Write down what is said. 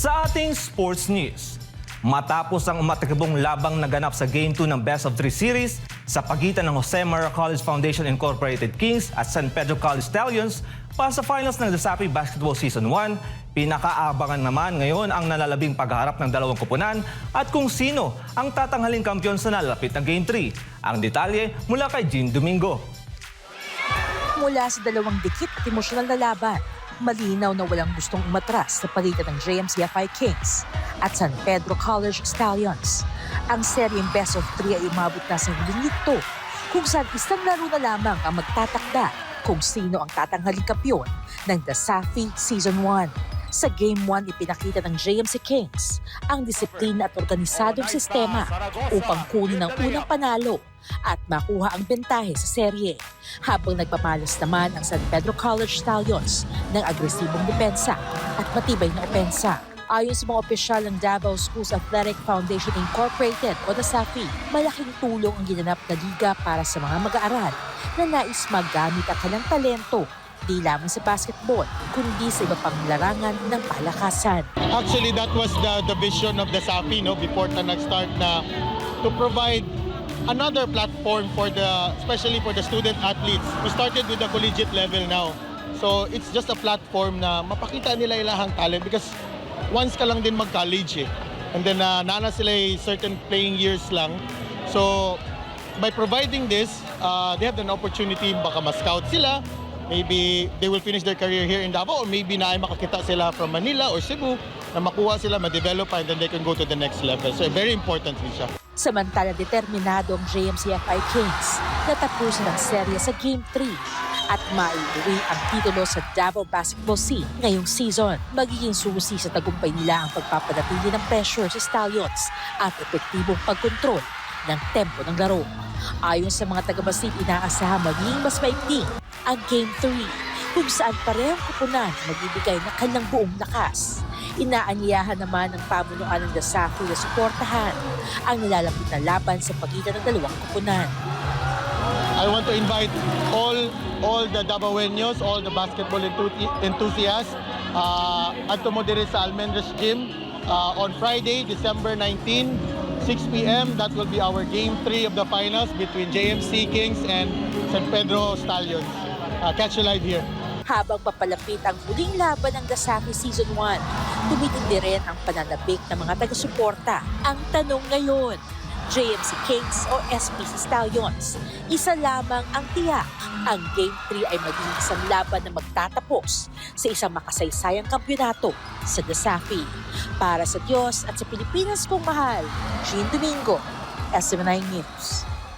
Sa ating sports news, matapos ang umatikabong labang naganap sa Game 2 ng Best of 3 Series sa pagitan ng Jose Maria College Foundation Incorporated Kings at San Pedro College Stallions para sa finals ng Desafi Basketball Season 1, pinakaabangan naman ngayon ang nalalabing pagharap ng dalawang koponan at kung sino ang tatanghaling kampiyon sa nalalapit na Game 3. Ang detalye mula kay Jean Domingo. Mula sa dalawang dikit at emosyonal na laban, malinaw na walang gustong umatras sa pagitan ng JMCFI Kings at San Pedro College Stallions. Ang seryeng Best of 3 ay umabot na sa huling yugto, kung saan isang laro na lamang ang magtatakda kung sino ang tatanghaling kampiyon ng Desafi Season 1. Sa Game 1, ipinakita ng JMC Kings ang disiplina at organisadong sistema upang kunin ang unang panalo at makuha ang bentahe sa serye. Habang nagpamalas naman ang San Pedro College Stallions ng agresibong depensa at matibay na opensa. Ayon sa mga opisyal ng Davao Schools Athletic Foundation Incorporated o DASAFI, malaking tulong ang ginanap na liga para sa mga mag-aaral na nais magamit ang kanilang talento di lamang sa basketball, kundi sa iba pang larangan ng palakasan. Actually, that was the vision of DASAFI before na nag-start na to provide another platform for especially for the student athletes. We started with the collegiate level now. So it's just a platform na mapakita nila ilahang talent because once ka lang din mag-college and then nana sila certain playing years lang. So by providing this, they have an opportunity baka ma-scout sila. Maybe they will finish their career here in Davao or maybe na ay makakita sila from Manila or Cebu na makuha sila, ma-develop and then they can go to the next level. So very important din siya. Samantala, determinado ang JMCFI Kings na tapusin ang serye sa Game 3 at maiuwi ang titulo sa Davao basketball scene ngayong season. Magiging susi sa tagumpay nila ang pagpapanatili ng pressure sa Stallions at epektibong pagkontrol ng tempo ng laro. Ayon sa mga taga-Basit, inaasahan magiging mas maigting ang Game 3 kung saan parehong koponan magbibigay ng kanilang buong lakas. Inaanyayahan naman ng pamunuan ng DASAFI na suportahan ang nilalapit na laban sa pagitan ng dalawang koponan. I want to invite all the Davaoeños, all the basketball enthusiasts at tumodiri sa Almendres Gym on Friday, December 19, 6 p.m. That will be our Game 3 of the finals between JMC Kings and San Pedro Stallions. Catch you live here. Habang papalapit ang huling laban ng DASAFI Season 1, tumitindi rin ang pananabik ng mga taga-suporta. Ang tanong ngayon, JMC Kings o SPC Stallions, isa lamang ang tiyak. Ang Game 3 ay magiging isang laban na magtatapos sa isang makasaysayang kampyonato sa DASAFI. Para sa Diyos at sa Pilipinas kong mahal, Jean Domingo, SM9 News.